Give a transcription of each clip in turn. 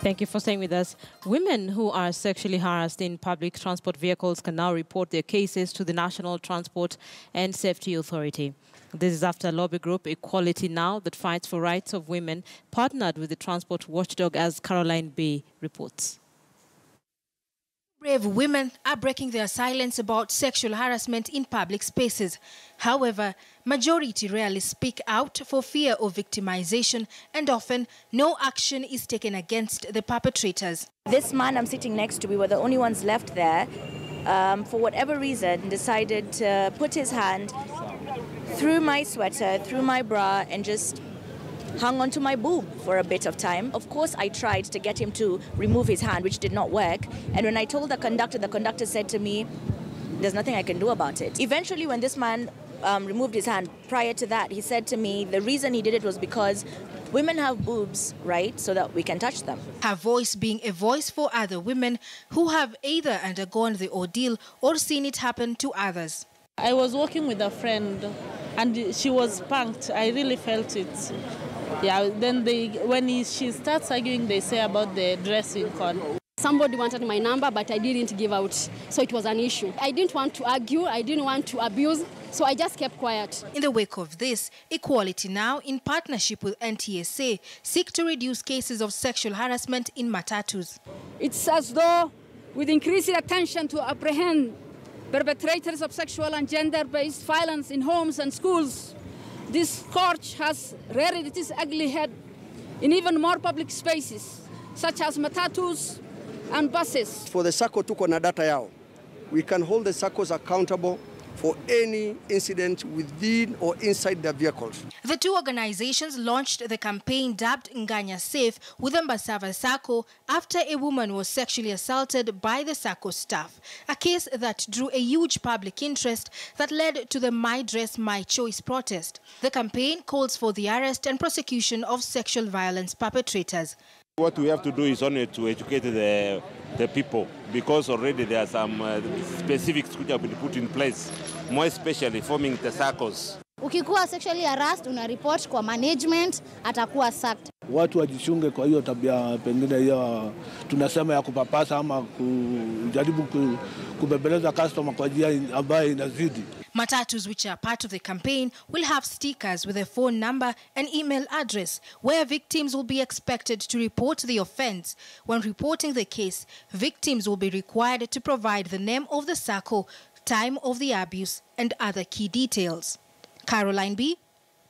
Thank you for staying with us. Women who are sexually harassed in public transport vehicles can now report their cases to the National Transport and Safety Authority. This is after lobby group Equality Now, that fights for rights of women, partnered with the transport watchdog, as Caroline B. reports. Brave women are breaking their silence about sexual harassment in public spaces. However, majority rarely speak out for fear of victimization, and often no action is taken against the perpetrators. This man I'm sitting next to, we were the only ones left there, for whatever reason, decided to put his hand through my sweater, through my bra, and just hung onto my boob for a bit of time. Of course, I tried to get him to remove his hand, which did not work. And when I told the conductor said to me, there's nothing I can do about it. Eventually, when this man removed his hand, prior to that, he said to me the reason he did it was because women have boobs, right, so that we can touch them. Her voice being a voice for other women who have either undergone the ordeal or seen it happen to others. I was walking with a friend and she was punked. I really felt it. Yeah, then she starts arguing, they say about the dressing code. Somebody wanted my number, but I didn't give out, so it was an issue. I didn't want to argue, I didn't want to abuse, so I just kept quiet. In the wake of this, Equality Now, in partnership with NTSA, seek to reduce cases of sexual harassment in matatus. It's as though with increasing attention to apprehend perpetrators of sexual and gender-based violence in homes and schools, this scourge has reared its ugly head in even more public spaces, such as matatus and buses. For the SACCO tuko na data yao. We can hold the SACCOs accountable for any incident within or inside their vehicles. The two organizations launched the campaign dubbed Nganya Safe with Mombasa SACCO after a woman was sexually assaulted by the SACCO staff, a case that drew a huge public interest that led to the My Dress, My Choice protest. The campaign calls for the arrest and prosecution of sexual violence perpetrators. What we have to do is only to educate the people, because already there are some specifics which have been put in place, more especially forming the SACCOs. Ukikuwa sexually harassed, una report kwa management, atakuwa sacked. Watu wajichunge kwa hiyo tabia pengine hiyo tunasema ya kupapasa ama kujaribu kubembeleza customer kwa njia ambayo inazidi. Matatus, which are part of the campaign, will have stickers with a phone number and email address where victims will be expected to report the offense. When reporting the case, victims will be required to provide the name of the SACCO, time of the abuse, and other key details. Caroline B.,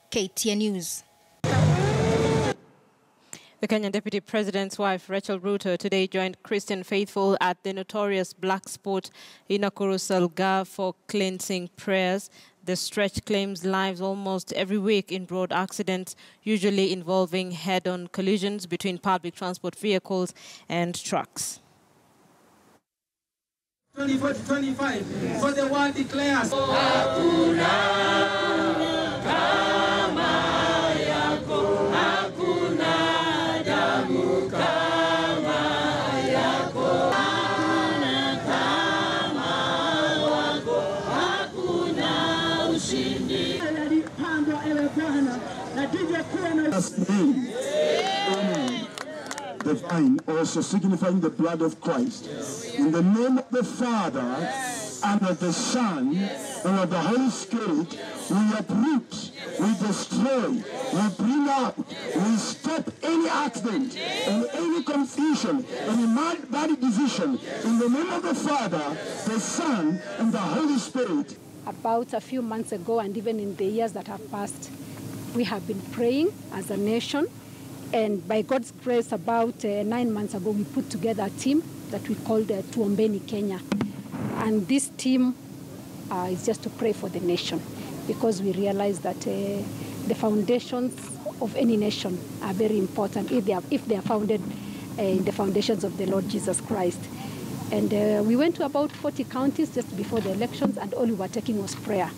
KTN News. The Kenyan Deputy President's wife, Rachel Ruto, today joined Christian faithful at the notorious black spot in Salgaa for cleansing prayers. The stretch claims lives almost every week in road accidents, usually involving head-on collisions between public transport vehicles and trucks. 24 to 25, for the word declares. The vine also signifying the blood of Christ. In the name of the Father, and of the Son, and of the Holy Spirit, we uproot, we destroy, we bring out, we stop any accident, and any confusion, any bad decision. In the name of the Father, the Son, and the Holy Spirit. About a few months ago, and even in the years that have passed, we have been praying as a nation. And by God's grace, about 9 months ago, we put together a team that we called Tuombeni Kenya. And this team is just to pray for the nation, because we realize that the foundations of any nation are very important if they are founded in the foundations of the Lord Jesus Christ. And we went to about 40 counties just before the elections, and all we were taking was prayer.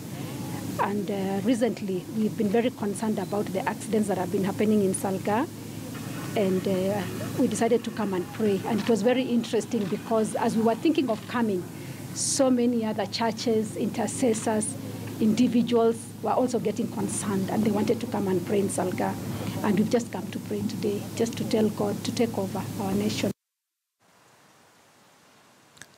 And recently, we've been very concerned about the accidents that have been happening in Salgaa. And we decided to come and pray. And it was very interesting because as we were thinking of coming, so many other churches, intercessors, individuals were also getting concerned, and they wanted to come and pray in Salgaa. And we've just come to pray today, just to tell God to take over our nation.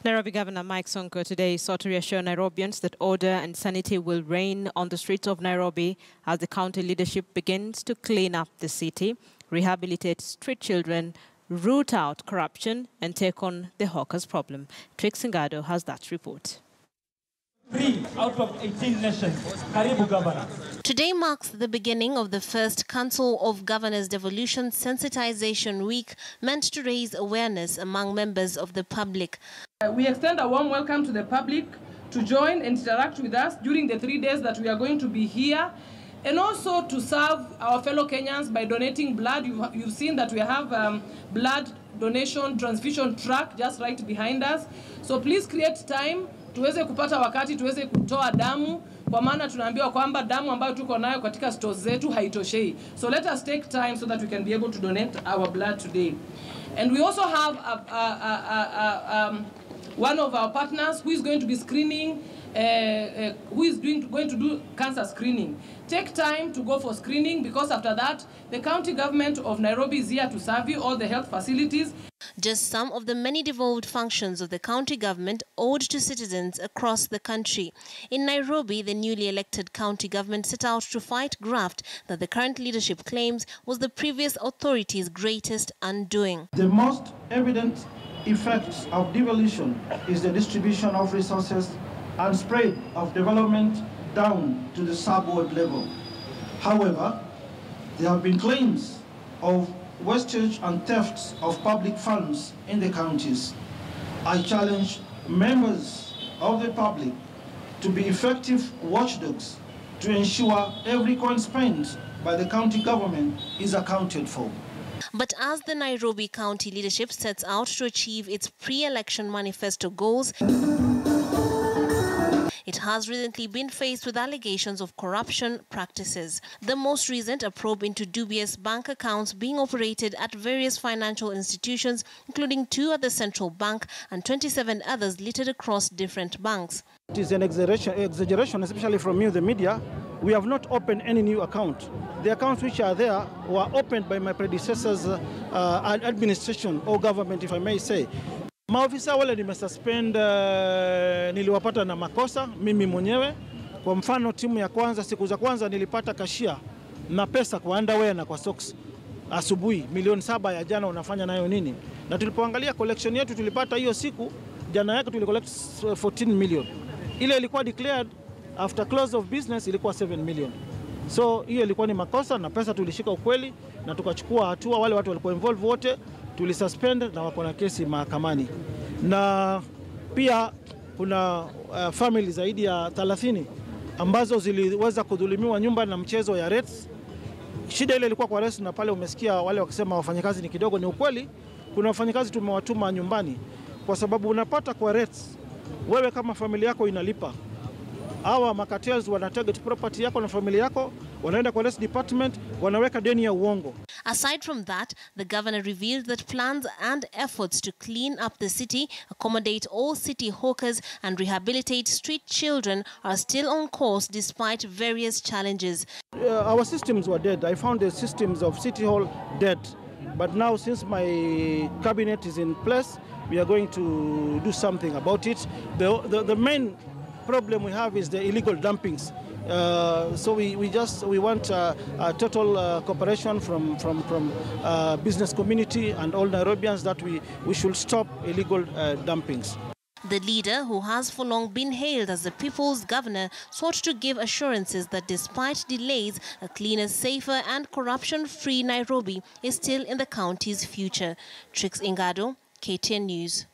Nairobi Governor Mike Sonko today sought to reassure Nairobians that order and sanity will reign on the streets of Nairobi as the county leadership begins to clean up the city, rehabilitate street children, root out corruption, and take on the hawkers problem. Cleansing Salgaa has that report. 3 out of 18 nations. Karibu, Governor. Today marks the beginning of the first Council of Governors Devolution Sensitization Week, meant to raise awareness among members of the public. We extend a warm welcome to the public to join and interact with us during the 3 days that we are going to be here, and also to serve our fellow Kenyans by donating blood. You've seen that we have blood donation transfusion truck just right behind us. So please create time tuweze kupata wakati tuweze kutoa damu, kwa maana tunaambiwa kwamba damu ambayo tuko nayo katika stores zetu haitoshei. So let us take time so that we can be able to donate our blood today. And we also have one of our partners who is going to be screening, who is going to do cancer screening. Take time to go for screening, because after that, the county government of Nairobi is here to serve you all the health facilities. Just some of the many devolved functions of the county government owed to citizens across the country. In Nairobi, the newly elected county government set out to fight graft that the current leadership claims was the previous authority's greatest undoing. The most evident effects of devolution is the distribution of resources and spread of development down to the sub-ward level. However, there have been claims of wastage and thefts of public funds in the counties. I challenge members of the public to be effective watchdogs to ensure every coin spent by the county government is accounted for. But as the Nairobi County leadership sets out to achieve its pre-election manifesto goals, it has recently been faced with allegations of corruption practices. The most recent, a probe into dubious bank accounts being operated at various financial institutions, including 2 at the central bank and 27 others littered across different banks. It is an exaggeration, especially from you, the media. We have not opened any new account. The accounts which are there were opened by my predecessors' administration or government, if I may say. Maofisa wale nimesuspend, niliwapata na makosa mimi mwenyewe. Kwa mfano, timu ya kwanza, siku za kwanza nilipata kashia na pesa kwa underwear na kwa socks asubuhi, milioni 7 ya jana, unafanya nayo nini? Na tulipoangalia collection yetu tulipata hiyo siku, jana yake tulicollect 14 million. Ile ilikuwa declared after close of business ilikuwa 7 million. So hiyo ilikuwa ni makosa, na pesa tulishika ukweli na tukachukua hatua. Wale watu walikuwa involved wote tulisuspend na wako na kesi mahakamani. Na pia kuna family zaidi ya 30 ambazo ziliweza kudhulumiwa nyumba na mchezo ya rates. Shida ile ilikuwa kwa rates, na pale umesikia wale wakisema wafanyakazi ni kidogo. Ni ukweli, kuna wafanyakazi tumewatuma nyumbani kwa sababu unapata kwa rates, wewe kama familia yako inalipa. Hawa makatels wana target property yako na familia yako, wanaenda kwa rates department, wanaweka deni ya uongo. Aside from that, the governor revealed that plans and efforts to clean up the city, accommodate all city hawkers and rehabilitate street children are still on course despite various challenges. Our systems were dead. I found the systems of City Hall dead. But now, since my cabinet is in place, we are going to do something about it. The main problem we have is the illegal dumpings. So we want total cooperation from business community and all Nairobians that we should stop illegal dumpings. The leader, who has for long been hailed as the people's governor, sought to give assurances that despite delays, a cleaner, safer and corruption-free Nairobi is still in the county's future. Cleansing Salgaa, KTN News.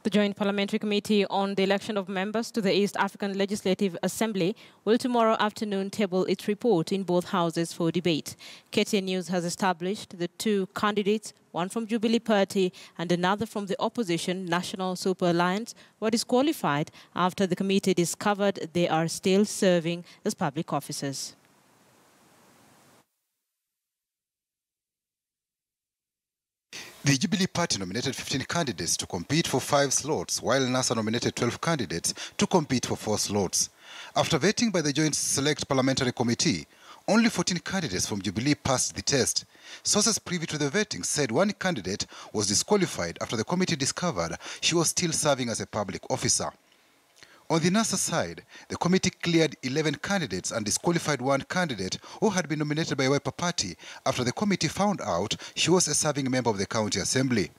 The Joint Parliamentary Committee on the Election of Members to the East African Legislative Assembly will tomorrow afternoon table its report in both houses for debate. KTN News has established the 2 candidates, one from Jubilee Party and another from the opposition National Super Alliance, were disqualified after the committee discovered they are still serving as public officers. The Jubilee Party nominated 15 candidates to compete for 5 slots, while NASA nominated 12 candidates to compete for 4 slots. After vetting by the Joint Select Parliamentary Committee, Only 14 candidates from Jubilee passed the test. Sources privy to the vetting said one candidate was disqualified after the committee discovered she was still serving as a public officer. On the NASA side, the committee cleared 11 candidates and disqualified one candidate who had been nominated by Wiper Party after the committee found out she was a serving member of the county assembly.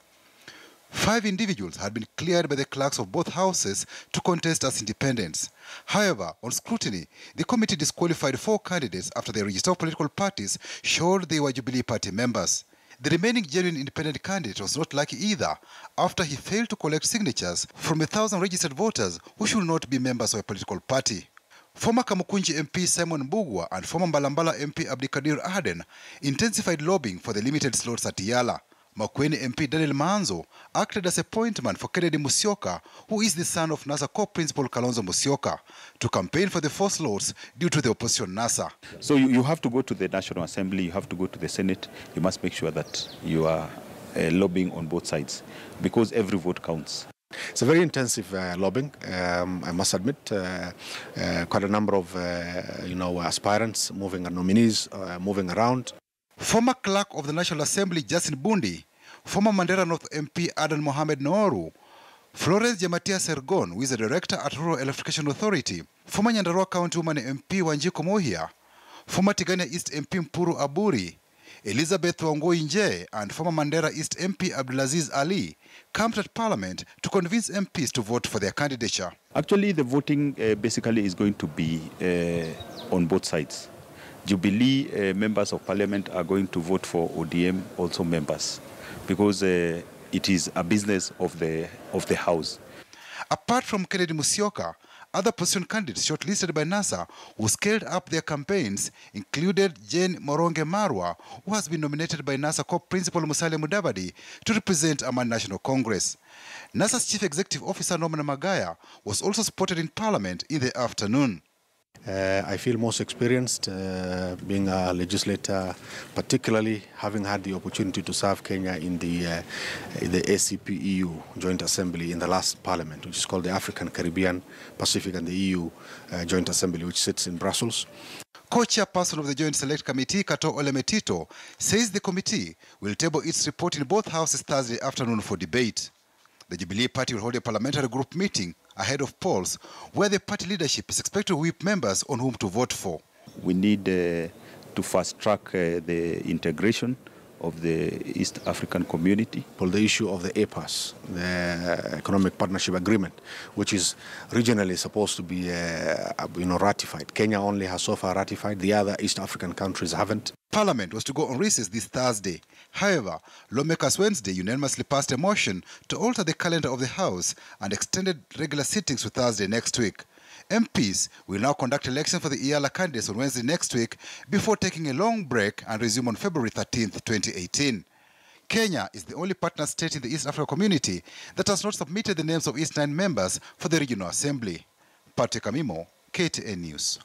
5 individuals had been cleared by the clerks of both houses to contest as independents. However, on scrutiny, the committee disqualified 4 candidates after the register of political parties showed they were Jubilee Party members. The remaining genuine independent candidate was not lucky either, after he failed to collect signatures from 1,000 registered voters who should not be members of a political party. Former Kamukunji MP Simon Mbugua and former Mbalambala MP Abdikadir Aden intensified lobbying for the limited slots at Yala. Makueni MP Daniel Manzo acted as a pointman for Kennedy Musyoka, who is the son of NASA co-principal Kalonzo Musyoka, to campaign for the 4 slots due to the opposition NASA. So you have to go to the National Assembly, you have to go to the Senate. You must make sure that you are lobbying on both sides, because every vote counts. It's a very intensive lobbying, I must admit. Quite a number of aspirants moving, nominees moving around. Former clerk of the National Assembly Justin Bundi, former Mandera North MP Adan Mohamed Nooru, Florence Jamatia Sergon, who is a director at Rural Electrification Authority, former Nyandarua County woman MP Wanjiko Mohia, former Tigania East MP Mpuru Aburi, Elizabeth Wangoi Nje, and former Mandera East MP Abdulaziz Ali camped at Parliament to convince MPs to vote for their candidature. Actually, the voting basically is going to be on both sides. Jubilee members of Parliament are going to vote for ODM also members, because it is a business of the House. Apart from Kennedy Musyoka, other position candidates shortlisted by NASA who scaled up their campaigns included Jane Moronge Marwa, who has been nominated by NASA co-principal Musalia Mudavadi to represent Amani National Congress. NASA's Chief Executive Officer Norman Magaya was also spotted in Parliament in the afternoon. I feel most experienced being a legislator, particularly having had the opportunity to serve Kenya in the ACP-EU Joint Assembly in the last Parliament, which is called the African, Caribbean, Pacific and the EU Joint Assembly, which sits in Brussels. Co-chairperson of the Joint Select Committee, Kato Olemetito, says the committee will table its report in both houses Thursday afternoon for debate. The Jubilee Party will hold a parliamentary group meeting ahead of polls, where the party leadership is expected to whip members on whom to vote for. We need to fast-track the integration of the East African community. For the issue of the EPAS, the Economic Partnership Agreement, which is regionally supposed to be ratified. Kenya only has so far ratified, the other East African countries haven't. Parliament was to go on recess this Thursday. However, lawmakers Wednesday unanimously passed a motion to alter the calendar of the House and extended regular sittings to Thursday next week. MPs will now conduct elections for the EALA candidates on Wednesday next week before taking a long break and resume on February 13th, 2018. Kenya is the only partner state in the East Africa community that has not submitted the names of its 9 members for the Regional Assembly. Patrick Amimo, KTN News.